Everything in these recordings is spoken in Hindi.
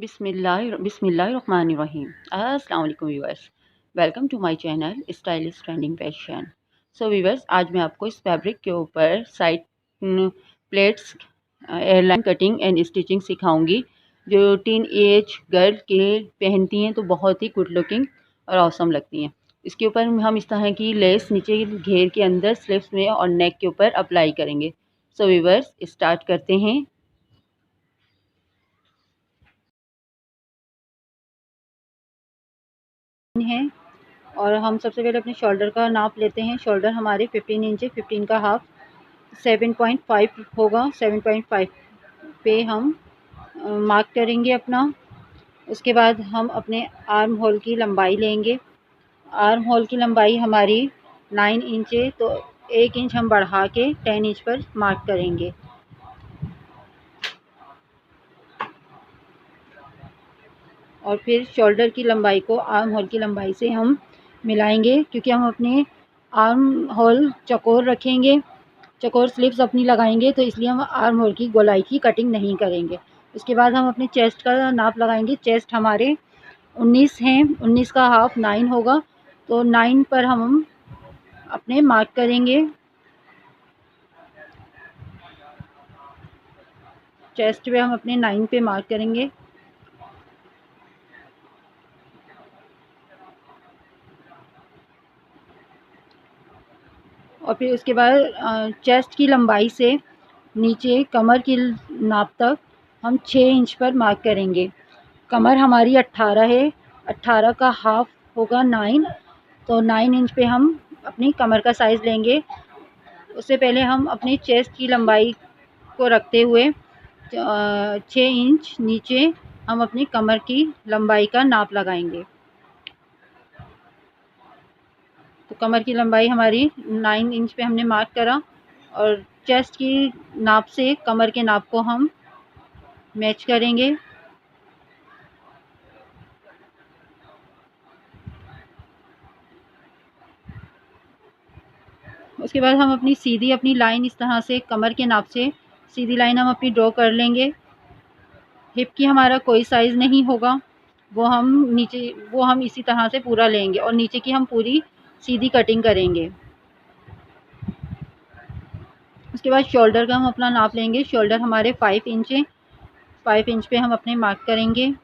बिस्मिल्लाहिर्रहमानिर्रहीम। अस्सलाम वालेकुम viewers, welcome to my channel stylish trending fashion. So viewers, आज मैं आपको इस फैब्रिक के ऊपर side plates airline cutting and stitching सिखाऊंगी, जो टीन एज गर्ल के पहनती हैं तो बहुत ही गुड लुकिंग और ऑसम लगती हैं। इसके ऊपर हम इस तरह की लेस नीचे घेर के अंदर स्लीव्स में और नेक के ऊपर अप्लाई करेंगे। सो व्यूअर्स, स्टार्ट करते हैं। है और हम सबसे पहले अपने शोल्डर का नाप लेते हैं। शोल्डर हमारे 15 इंच है, 15 का हाफ 7.5 होगा। 7.5 पे हम मार्क करेंगे अपना। उसके बाद हम अपने आर्म होल की लंबाई लेंगे। आर्म होल की लंबाई हमारी 9 इंच है, तो 1 इंच हम बढ़ा के 10 इंच पर मार्क करेंगे। और फिर शोल्डर की लंबाई को आर्म होल की लंबाई से हम मिलाएंगे, क्योंकि हम अपने आर्म होल चौकोर रखेंगे, चौकोर स्लीव्स अपनी लगाएंगे, तो इसलिए हम आर्म होल की गोलाई की कटिंग नहीं करेंगे। उसके बाद हम अपने चेस्ट का नाप लगाएंगे। चेस्ट हमारे 19 हैं, 19 का हाफ 9 होगा, तो 9 पर हम अपने मार्क करेंगे। चेस्ट पे हम अपने 9 पे मार्क करेंगे। और फिर उसके बाद चेस्ट की लंबाई से नीचे कमर की नाप तक हम 6 इंच पर मार्क करेंगे। कमर हमारी 18 है, 18 का हाफ होगा 9, तो 9 इंच पे हम अपनी कमर का साइज़ लेंगे। उससे पहले हम अपनी चेस्ट की लंबाई को रखते हुए 6 इंच नीचे हम अपनी कमर की लंबाई का नाप लगाएंगे। तो कमर की लंबाई हमारी 9 इंच पे हमने मार्क करा, और चेस्ट की नाप से कमर के नाप को हम मैच करेंगे। उसके बाद हम अपनी सीधी अपनी लाइन इस तरह से कमर के नाप से सीधी लाइन हम अपनी ड्रॉ कर लेंगे। हिप की हमारा कोई साइज़ नहीं होगा, वो हम इसी तरह से पूरा लेंगे, और नीचे की हम पूरी सीधी कटिंग करेंगे। उसके बाद शोल्डर का हम अपना नाप लेंगे। शोल्डर हमारे 5 इंच है, 5 इंच पे हम अपने मार्क करेंगे।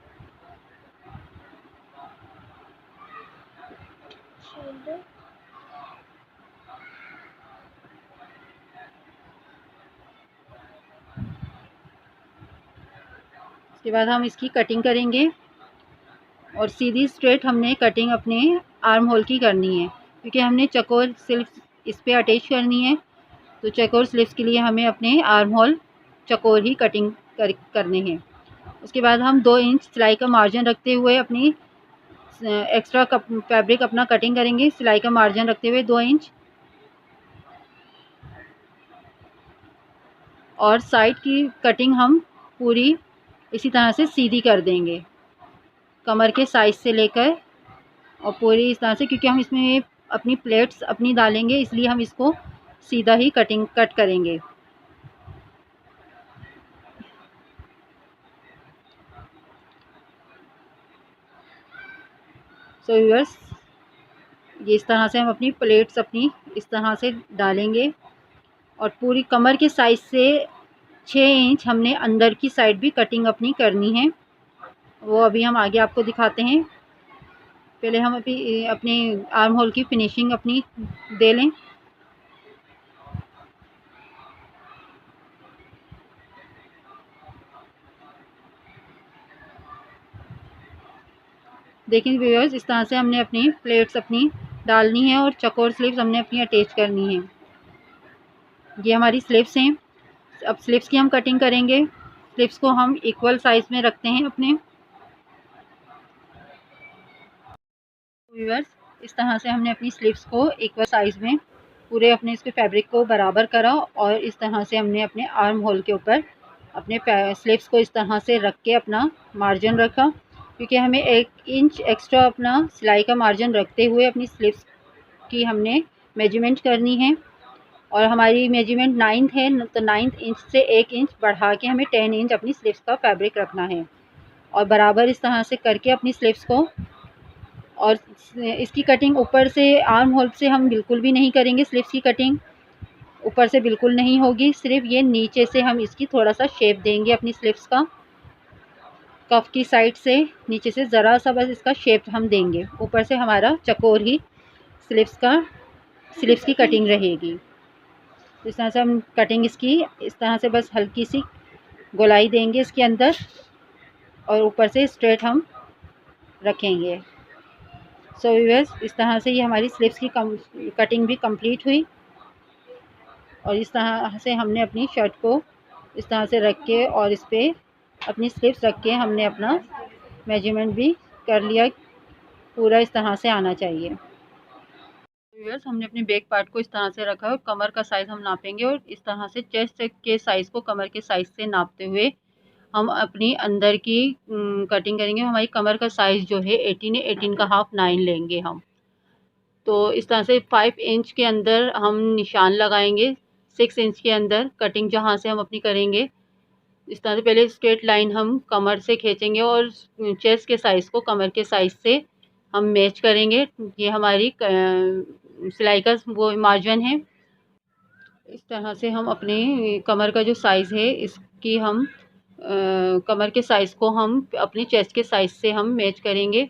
उसके बाद हम इसकी कटिंग करेंगे, और सीधी स्ट्रेट हमने कटिंग अपने आर्म होल की करनी है, क्योंकि हमने चकोर स्लीव्स इस पे अटैच करनी है। तो चकोर स्लीव्स के लिए हमें अपने आर्म होल चकोर ही कटिंग करने हैं। उसके बाद हम 2 इंच सिलाई का मार्जिन रखते हुए अपनी एक्स्ट्रा फैब्रिक अपना कटिंग करेंगे। सिलाई का मार्जिन रखते हुए 2 इंच, और साइड की कटिंग हम पूरी इसी तरह से सीधी कर देंगे, कमर के साइज से लेकर, और पूरी इस तरह से, क्योंकि हम इसमें अपनी प्लेट्स अपनी डालेंगे, इसलिए हम इसको सीधा ही कट करेंगे। सो व्यूअर्स, ये इस तरह से हम अपनी प्लेट्स अपनी इस तरह से डालेंगे, और पूरी कमर के साइज से 6 इंच हमने अंदर की साइड भी कटिंग अपनी करनी है। वो अभी हम आगे आपको दिखाते हैं। पहले हम अभी अपने आर्म होल की फिनिशिंग अपनी दे लें। देखिए व्यूअर्स, इस तरह से हमने अपनी प्लेट्स अपनी डालनी है, और चकोर स्लीव्स हमने अपनी अटैच करनी है। ये हमारी स्लीव्स हैं। अब स्लीव्स की हम कटिंग करेंगे। स्लीव्स को हम इक्वल साइज़ में रखते हैं अपने। व्यूअर्स, इस तरह से हमने अपनी स्लीव्स को इक्वल साइज़ में पूरे अपने इसके फैब्रिक को बराबर करा, और इस तरह से हमने अपने आर्म होल के ऊपर अपने स्लीव्स को इस तरह से रख के अपना मार्जिन रखा, क्योंकि हमें 1 इंच एक्स्ट्रा अपना सिलाई का मार्जिन रखते हुए अपनी स्लीव्स की हमने मेजरमेंट करनी है। और हमारी मेजरमेंट 9 है, तो 9 इंच से 1 इंच बढ़ा के हमें 10 इंच अपनी स्लीव्स का फैब्रिक रखना है। और बराबर इस तरह से करके अपनी स्लीव्स को, और इसकी कटिंग ऊपर से आर्म होल से हम बिल्कुल भी नहीं करेंगे। स्लीव्स की कटिंग ऊपर से बिल्कुल नहीं होगी, सिर्फ ये नीचे से हम इसकी थोड़ा सा शेप देंगे अपनी स्लीव्स का। कफ की साइड से नीचे से ज़रा सा बस इसका शेप हम देंगे, ऊपर से हमारा चकोर ही स्लीव्स की कटिंग रहेगी। तो इस तरह से हम कटिंग इसकी इस तरह से बस हल्की सी गोलाई देंगे इसके अंदर, और ऊपर से स्ट्रेट हम रखेंगे। सो व्यूअर्स, इस तरह से ये हमारी स्लीव्स की कटिंग भी कंप्लीट हुई। और इस तरह से हमने अपनी शर्ट को इस तरह से रख के और इस पर अपनी स्लीव्स रख के हमने अपना मेजरमेंट भी कर लिया। पूरा इस तरह से आना चाहिए। व्यूअर्स, हमने अपने बैक पार्ट को इस तरह से रखा है। कमर का साइज़ हम नापेंगे और इस तरह से चेस्ट के साइज़ को कमर के साइज़ से नापते हुए हम अपनी अंदर की कटिंग करेंगे। हमारी कमर का साइज़ जो है 18 है, 18 का हाफ 9 लेंगे हम। तो इस तरह से 5 इंच के अंदर हम निशान लगाएंगे। 6 इंच के अंदर कटिंग जहाँ से हम अपनी करेंगे, इस तरह से पहले स्ट्रेट लाइन हम कमर से खींचेंगे और चेस्ट के साइज़ को कमर के साइज़ से हम मैच करेंगे। ये हमारी सिलाई का वो मार्जिन है। इस तरह से हम अपने कमर का जो साइज़ है इसकी हम कमर के साइज़ को हम अपने चेस्ट के साइज़ से हम मैच करेंगे,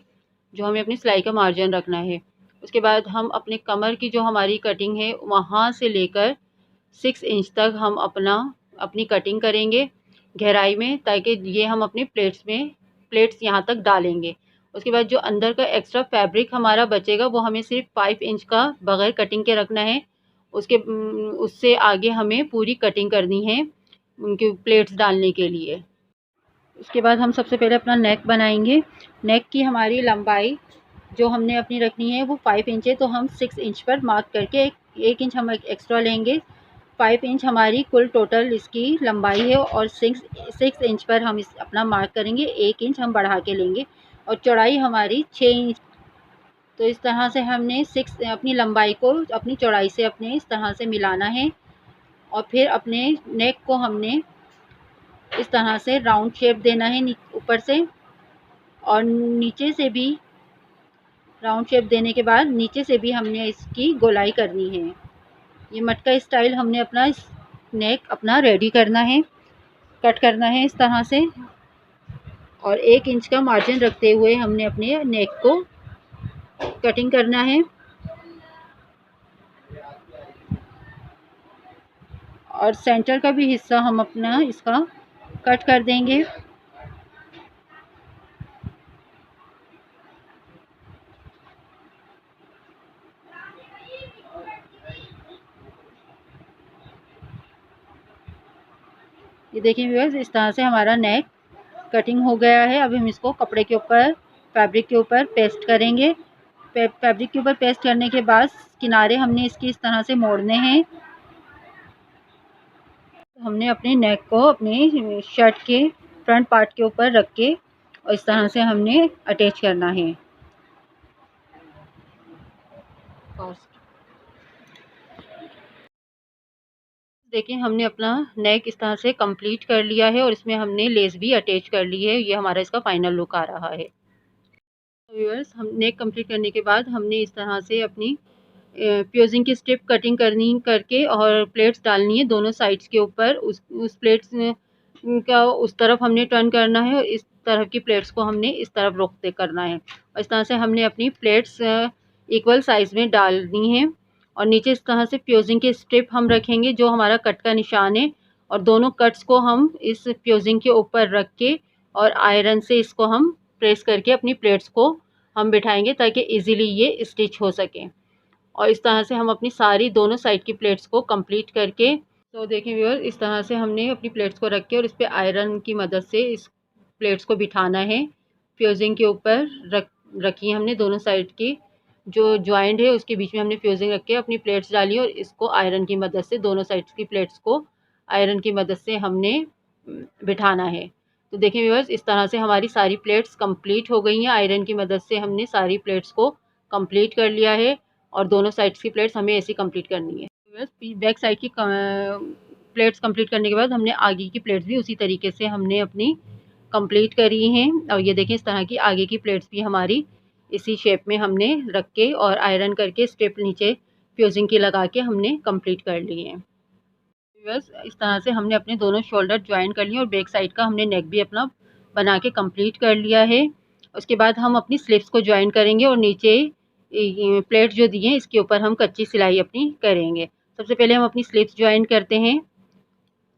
जो हमें अपनी सिलाई का मार्जिन रखना है। उसके बाद हम अपने कमर की जो हमारी कटिंग है वहाँ से लेकर 6 इंच तक हम अपनी कटिंग करेंगे गहराई में, ताकि ये हम अपने प्लेट्स यहाँ तक डालेंगे। उसके बाद जो अंदर का एक्स्ट्रा फैब्रिक हमारा बचेगा वो हमें सिर्फ 5 इंच का बगैर कटिंग के रखना है। उससे आगे हमें पूरी कटिंग करनी है उनके प्लेट्स डालने के लिए। उसके बाद हम सबसे पहले अपना नेक बनाएंगे। नेक की हमारी लंबाई जो हमने अपनी रखनी है वो 5 इंच है, तो हम 6 इंच पर मार्क करके एक इंच हम एक्स्ट्रा लेंगे। 5 इंच हमारी कुल टोटल इसकी लंबाई है और 6 इंच पर हम इस अपना मार्क करेंगे। 1 इंच हम बढ़ा के लेंगे और चौड़ाई हमारी 6 इंच। तो इस तरह से हमने अपनी लंबाई को अपनी चौड़ाई से अपने इस तरह से मिलाना है। और फिर अपने नेक को हमने इस तरह से राउंड शेप देना है ऊपर से, और नीचे से भी राउंड शेप देने के बाद नीचे से भी हमने इसकी गोलाई करनी है। ये मटका स्टाइल हमने अपना नेक अपना रेडी करना है, कट करना है इस तरह से। और 1 इंच का मार्जिन रखते हुए हमने अपने नेक को कटिंग करना है। और सेंटर का भी हिस्सा हम अपना इसका कट कर देंगे। ये देखिए व्यूअर्स, इस तरह से हमारा नेक कटिंग हो गया है। अब हम इसको कपड़े के ऊपर, फैब्रिक के ऊपर पेस्ट करेंगे। फैब्रिक के ऊपर पेस्ट करने के बाद किनारे हमने इसकी इस तरह से मोड़ने हैं। हमने अपने नेक को अपने शर्ट के फ्रंट पार्ट के ऊपर रख के और इस तरह से हमने अटैच करना है। देखिए, हमने अपना नेक इस तरह से कंप्लीट कर लिया है और इसमें हमने लेस भी अटैच कर ली है। ये हमारा इसका फाइनल लुक आ रहा है। व्यूअर्स, हम नेक कंप्लीट करने के बाद हमने इस तरह से अपनी फ्यूजिंग की स्ट्रिप कटिंग करके और प्लेट्स डालनी है दोनों साइड्स के ऊपर। उस प्लेट्स का उस तरफ हमने टर्न करना है और इस तरफ की प्लेट्स को हमने इस तरफ रोकते करना है। और इस तरह से हमने अपनी प्लेट्स इक्वल साइज़ में डालनी है। और नीचे इस तरह से फ्यूजिंग की स्ट्रिप हम रखेंगे जो हमारा कट का निशान है, और दोनों कट्स को हम इस फ्यूजिंग के ऊपर रख के और आयरन से इसको हम प्रेस करके अपनी प्लेट्स को हम बिठाएंगे ताकि इजीली ये स्टिच हो सके। और इस तरह से हम अपनी सारी दोनों साइड की प्लेट्स को कंप्लीट करके, तो देखिए व्यूअर, इस तरह से हमने अपनी प्लेट्स को रख के और इस पे आयरन की मदद से इस प्लेट्स को बिठाना है। फ्यूजिंग के ऊपर रखी हमने दोनों साइड की जो जॉइंट है उसके बीच में हमने फ्यूजिंग रख के अपनी प्लेट्स डाली और इसको आयरन की मदद से दोनों साइड्स की प्लेट्स को आयरन की मदद से हमने बिठाना है। तो देखिए व्यूअर्स, इस तरह से हमारी सारी प्लेट्स कंप्लीट हो गई हैं। आयरन की मदद से हमने सारी प्लेट्स को कंप्लीट कर लिया है और दोनों साइड्स की प्लेट्स हमें ऐसी कंप्लीट करनी है। बैक साइड की प्लेट्स कंप्लीट करने के बाद हमने आगे की प्लेट्स भी उसी तरीके से हमने अपनी कंप्लीट करी हैं। और ये देखें, इस तरह की आगे की प्लेट्स भी हमारी इसी शेप में हमने रख के और आयरन करके स्ट्रिप नीचे फ्यूजिंग की लगा के हमने कंप्लीट कर ली है। बस इस तरह से हमने अपने दोनों शोल्डर ज्वाइन कर लिए और बैक साइड का हमने नेक भी अपना बना के कंप्लीट कर लिया है। उसके बाद हम अपनी स्लीव्स को ज्वाइन करेंगे और नीचे प्लेट जो दी है इसके ऊपर हम कच्ची सिलाई अपनी करेंगे। सबसे पहले हम अपनी स्लीव्स ज्वाइन करते हैं।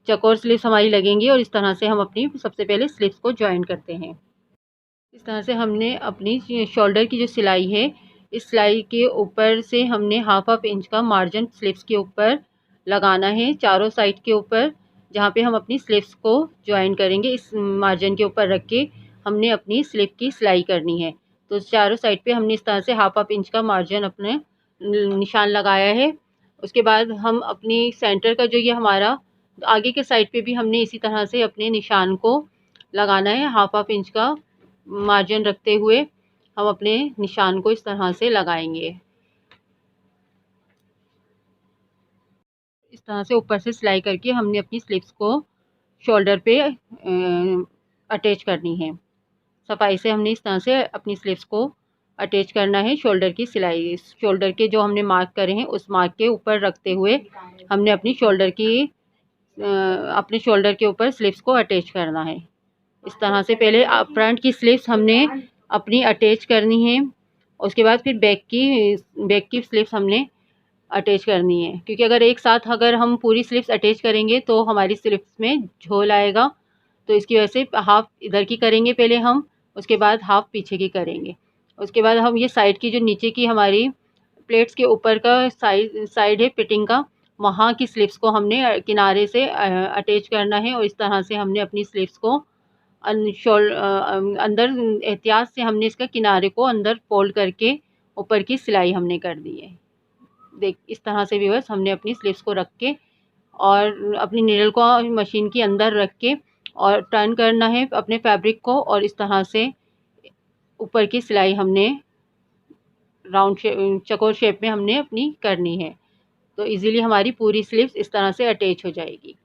चकोर स्लीव्स हमारी लगेंगी और इस तरह से हम अपनी सबसे पहले स्लीव्स को ज्वाइन करते हैं। इस तरह से हमने अपनी शोल्डर की जो सिलाई है, इस सिलाई के ऊपर से हमने हाफ इंच का मार्जिन स्लीव्स के ऊपर लगाना है, चारों साइड के ऊपर, जहाँ पे हम अपनी स्लीव्स को ज्वाइन करेंगे। इस मार्जिन के ऊपर रख के हमने अपनी स्लीव की सिलाई करनी है। तो चारों साइड पे हमने इस तरह से हाफ इंच का मार्जिन अपने निशान लगाया है। उसके बाद हम अपनी सेंटर का जो ये हमारा आगे के साइड पे भी हमने इसी तरह से अपने निशान को लगाना है। हाफ इंच का मार्जिन रखते हुए हम अपने निशान को इस तरह से लगाएंगे। इस तरह से ऊपर से सिलाई करके हमने अपनी स्लीव्स को शोल्डर पे अटैच करनी है। सफाई से हमने इस तरह से अपनी स्लीव्स को अटैच करना है। शोल्डर की सिलाई शोल्डर के जो हमने मार्क करे हैं उस मार्क के ऊपर रखते हुए हमने अपनी अपने शोल्डर के ऊपर स्लीव्स को अटैच करना है। इस तरह से पहले फ्रंट की स्लीव्स हमने अपनी अटैच करनी है। उसके बाद फिर बैक की स्लीव्स हमने अटैच करनी है, क्योंकि अगर हम पूरी स्लीव्स अटैच करेंगे तो हमारी स्लीव्स में झोल आएगा। तो इसकी वजह से हाफ इधर की करेंगे पहले हम, उसके बाद हाफ पीछे की करेंगे। उसके बाद हम ये साइड की जो नीचे की हमारी प्लेट्स के ऊपर का साइड है फिटिंग का, वहाँ की स्लीव्स को हमने किनारे से अटैच करना है। और इस तरह से हमने अपनी स्लीव्स को अंदर एहतियात से हमने इसका किनारे को अंदर फोल्ड करके ऊपर की सिलाई हमने कर दी है। देख, इस तरह से भी बस हमने अपनी स्लीव्स को रख के और अपनी नीडल को मशीन के अंदर रख के और टर्न करना है अपने फैब्रिक को, और इस तरह से ऊपर की सिलाई हमने चकोर शेप में हमने अपनी करनी है। तो इजीली हमारी पूरी स्लीव्स इस तरह से अटैच हो जाएगी।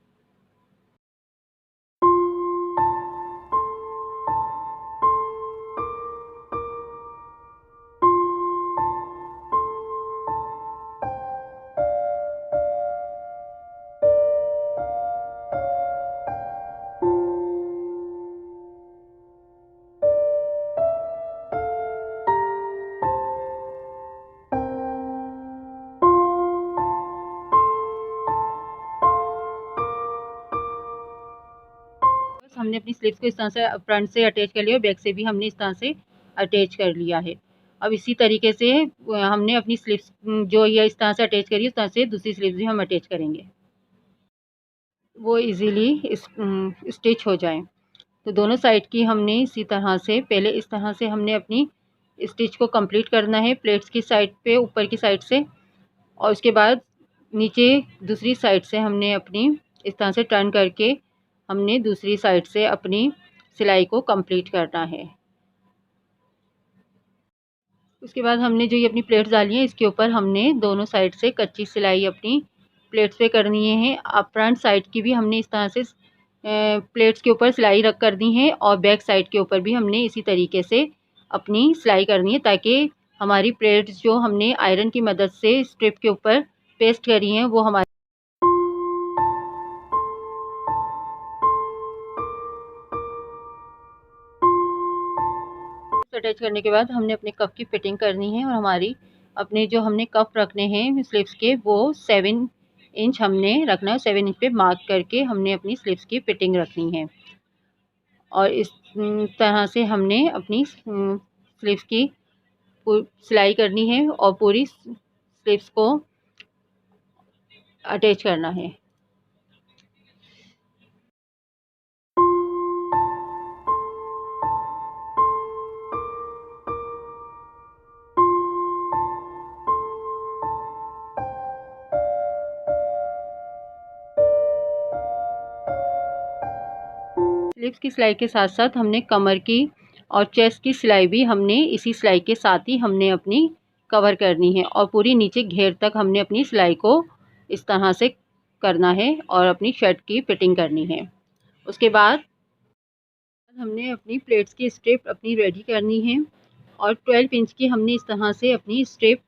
हमने अपनी स्लीव्स को इस तरह से फ्रंट से अटैच कर लिया और बैक से भी हमने इस तरह से अटैच कर लिया है। अब इसी तरीके से हमने अपनी स्लीव्स जो ये इस तरह से अटैच करी, उस तरह से दूसरी स्लीव्स भी हम अटैच करेंगे, वो इजीली स्टिच हो जाए। तो दोनों साइड की हमने इसी तरह से पहले इस तरह से हमने अपनी स्टिच को कंप्लीट करना है प्लेट्स की साइड पे ऊपर की साइड से, और उसके बाद नीचे दूसरी साइड से हमने अपनी इस तरह से टर्न करके हमने दूसरी साइड से अपनी सिलाई को कंप्लीट करना है। उसके बाद हमने जो ये अपनी प्लेट्स डाली हैं इसके ऊपर हमने दोनों साइड से कच्ची सिलाई अपनी प्लेट्स पे करनी है। अब फ्रंट साइड की भी हमने इस तरह से प्लेट्स के ऊपर सिलाई रख कर दी है और बैक साइड के ऊपर भी हमने इसी तरीके से अपनी सिलाई करनी है, ताकि हमारी प्लेट्स जो हमने आयरन की मदद से स्ट्रिप के ऊपर पेस्ट करी हैं वो हमारी अटैच करने के बाद हमने अपने कप की फिटिंग करनी है। और हमारी अपने जो हमने कप रखने हैं स्लीव्स के वो 7 इंच हमने रखना है। 7 इंच पे मार्क करके हमने अपनी स्लीव्स की फिटिंग रखनी है। और इस तरह से हमने अपनी स्लीव्स की सिलाई करनी है और पूरी स्लीव्स को अटैच करना है। स्लीव्स की सिलाई के साथ साथ हमने कमर की और चेस्ट की सिलाई भी हमने इसी सिलाई के साथ ही हमने अपनी कवर करनी है, और पूरी नीचे घेर तक हमने अपनी सिलाई को इस तरह से करना है और अपनी शर्ट की फिटिंग करनी है। उसके बाद हमने अपनी प्लेट्स की स्ट्रिप अपनी रेडी करनी है और 12 इंच की हमने इस तरह से अपनी स्ट्रिप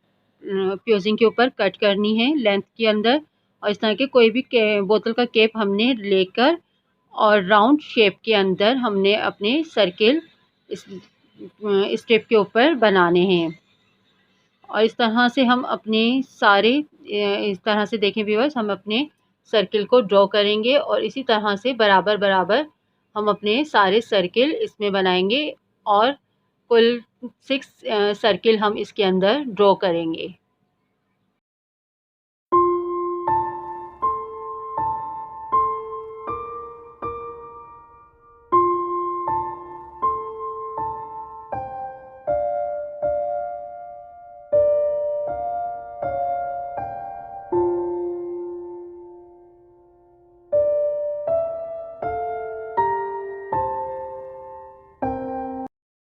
फ्यूजिंग के ऊपर कट करनी है लेंथ के अंदर। और इस तरह के कोई भी बोतल का कैप हमने लेकर और राउंड शेप के अंदर हमने अपने सर्किल इस स्ट्रिप के ऊपर बनाने हैं। और इस तरह से हम अपने सारे इस तरह से देखें व्यूअर्स, हम अपने सर्किल को ड्रॉ करेंगे और इसी तरह से बराबर बराबर हम अपने सारे सर्किल इसमें बनाएंगे और कुल 6 सर्किल हम इसके अंदर ड्रॉ करेंगे।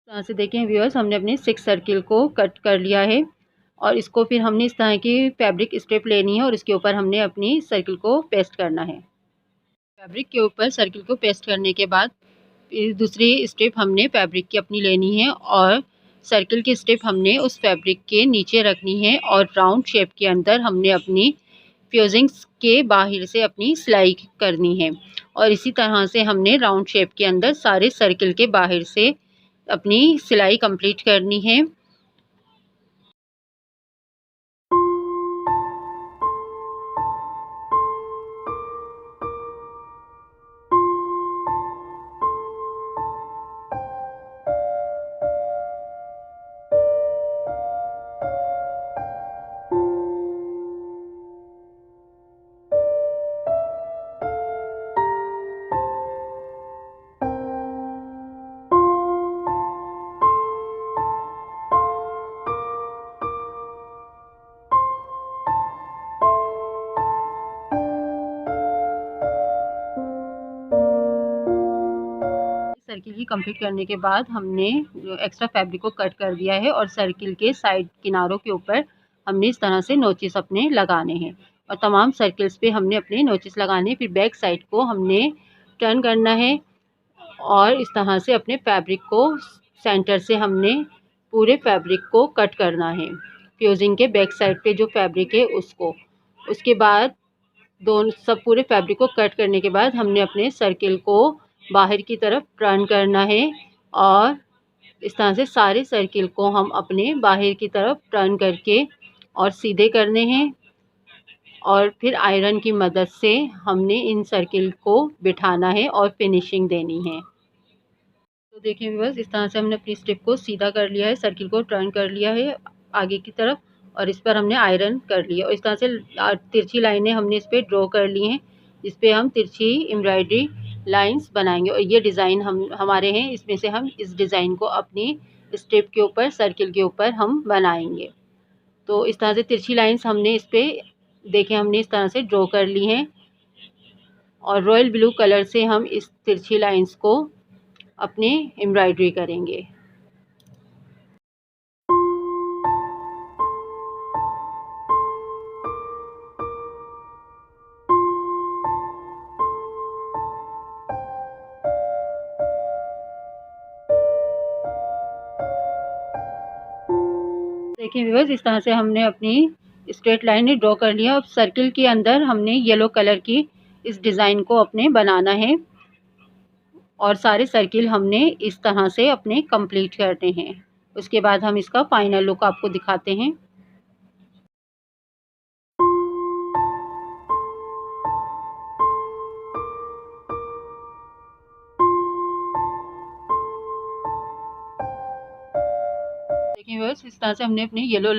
तरह से देखें व्यूअर्स, हमने अपने 6 सर्किल को कट कर लिया है और इसको फिर हमने इस तरह की फैब्रिक स्ट्रिप लेनी है और इसके ऊपर हमने अपनी सर्किल को पेस्ट करना है। फैब्रिक के ऊपर सर्किल को पेस्ट करने के बाद दूसरी स्ट्रिप हमने फैब्रिक की अपनी लेनी है और सर्किल की स्ट्रिप हमने उस फैब्रिक के नीचे रखनी है और राउंड शेप के अंदर हमने अपनी फ्यूजिंग्स के बाहर से अपनी सिलाई करनी है। और इसी तरह से हमने राउंड शेप के अंदर सारे सर्किल के बाहर से अपनी सिलाई कंप्लीट करनी है। सर्किल की कंप्लीट करने के बाद हमने एक्स्ट्रा फैब्रिक को कट कर दिया है और सर्किल के साइड किनारों के ऊपर हमने इस तरह से नोचिस अपने लगाने हैं और तमाम सर्किल्स पे हमने अपने नोचिस लगाने। फिर बैक साइड को हमने टर्न करना है और इस तरह से अपने फैब्रिक को सेंटर से हमने पूरे फैब्रिक को कट करना है, फ्यूजिंग के बैक साइड पे जो फैब्रिक है उसको। उसके बाद दोनों सब पूरे फैब्रिक को कट करने के बाद हमने अपने सर्किल को बाहर की तरफ टर्न करना है और इस तरह से सारे सर्किल को हम अपने बाहर की तरफ टर्न करके और सीधे करने हैं और फिर आयरन की मदद से हमने इन सर्किल को बिठाना है और फिनिशिंग देनी है। तो देखिए बस इस तरह से हमने अपनी स्ट्रिप को सीधा कर लिया है, सर्किल को टर्न कर लिया है आगे की तरफ और इस पर हमने आयरन कर लिया और इस तरह से तिरछी लाइनें हमने इस पर ड्रॉ कर ली हैं जिस पे हम तिरछी एम्ब्रॉयडरी लाइंस बनाएंगे। और ये डिज़ाइन हमारे हैं, इसमें से हम इस डिज़ाइन को अपनी स्ट्रिप के ऊपर सर्किल के ऊपर हम बनाएंगे। तो इस तरह से तिरछी लाइंस हमने इस पर देखें हमने इस तरह से ड्रॉ कर ली हैं और रॉयल ब्लू कलर से हम इस तिरछी लाइंस को अपने एम्ब्रॉयडरी करेंगे। देखिए व्यूअर्स, इस तरह से हमने अपनी स्ट्रेट लाइन ड्रॉ कर लिया। अब सर्किल के अंदर हमने येलो कलर की इस डिज़ाइन को अपने बनाना है और सारे सर्किल हमने इस तरह से अपने कंप्लीट करने हैं। उसके बाद हम इसका फाइनल लुक आपको दिखाते हैं। देखिए व्यूअर्स, इस तरह से हमने अपने येलो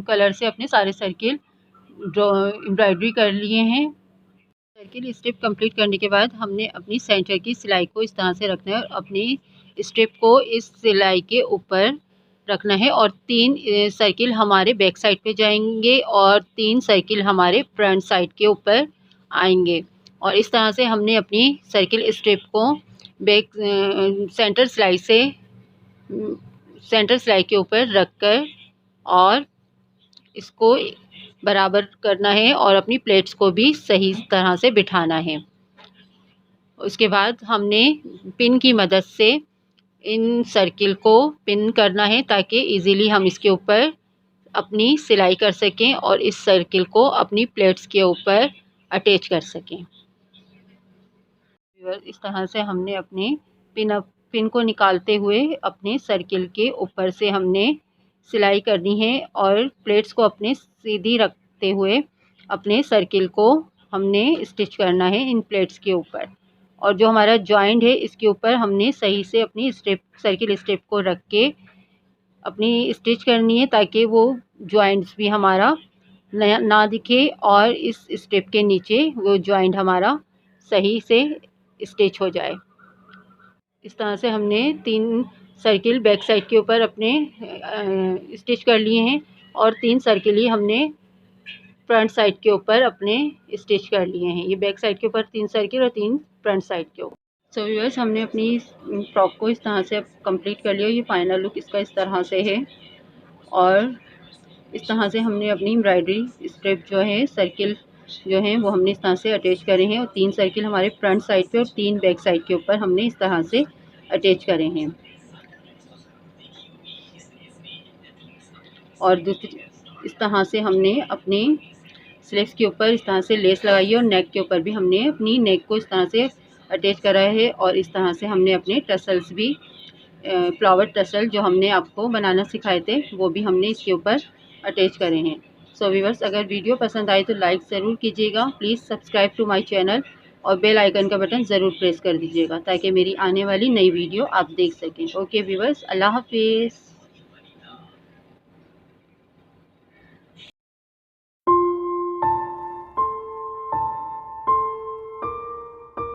कलर से अपने सारे सर्किल ड्रॉ एम्ब्रॉयडरी कर लिए हैं। सर्किल स्ट्रिप कंप्लीट करने के बाद हमने अपनी सेंटर की सिलाई को इस तरह से रखना है और अपनी स्ट्रिप को इस सिलाई के ऊपर रखना है और 3 सर्किल हमारे बैक साइड पे जाएंगे और 3 सर्किल हमारे फ्रंट साइड के ऊपर आएंगे। और इस तरह से हमने अपनी सर्किल स्ट्रिप को बैक सेंटर सिलाई के ऊपर रखकर और इसको बराबर करना है और अपनी प्लेट्स को भी सही तरह से बिठाना है। उसके बाद हमने पिन की मदद से इन सर्किल को पिन करना है ताकि इजीली हम इसके ऊपर अपनी सिलाई कर सकें और इस सर्किल को अपनी प्लेट्स के ऊपर अटैच कर सकें। इस तरह से हमने अपने पिन को निकालते हुए अपने सर्किल के ऊपर से हमने सिलाई करनी है और प्लेट्स को अपने सीधी रखते हुए अपने सर्किल को हमने स्टिच करना है इन प्लेट्स के ऊपर। और जो हमारा जॉइंट है इसके ऊपर हमने सही से अपनी सर्किल स्टेप को रख के अपनी स्टिच करनी है ताकि वो जॉइंट्स भी हमारा ना दिखे और इस स्टेप के नीचे वो जॉइंट हमारा सही से स्टिच हो जाए। इस तरह से हमने 3 सर्किल बैक साइड के ऊपर अपने स्टिच कर लिए हैं और 3 सर्किल ही हमने फ्रंट साइड के ऊपर अपने स्टिच कर लिए हैं। ये बैक साइड के ऊपर 3 सर्किल और 3 फ्रंट साइड के ऊपर। सो व्यूअर्स, हमने अपनी फ्रॉक को इस तरह से अब कंप्लीट कर लिया। ये फाइनल लुक इसका इस तरह से है और इस तरह से हमने अपनी एम्ब्रॉयडरी स्ट्रिप जो है सर्किल जो है वो हमने इस तरह से अटैच करे हैं और 3 सर्किल हमारे फ्रंट साइड पे और 3 बैक साइड के ऊपर हमने इस तरह से अटैच करे हैं। और दूसरी इस तरह से हमने अपने स्लीव्स के ऊपर इस तरह से लेस लगाई है और नेक के ऊपर भी हमने अपनी नेक को इस तरह से अटैच करा है और इस तरह से हमने अपने टसल्स भी फ्लावर टसल जो हमने आपको बनाना सिखाए थे वो भी हमने इसके ऊपर अटैच करे हैं। सो व्यूअर्स, अगर वीडियो पसंद आए तो लाइक ज़रूर कीजिएगा, please subscribe to my channel और बेल आइकन का बटन ज़रूर प्रेस कर दीजिएगा ताकि मेरी आने वाली नई वीडियो आप देख सकें। ओके व्यूअर्स, अल्लाह हाफिज़।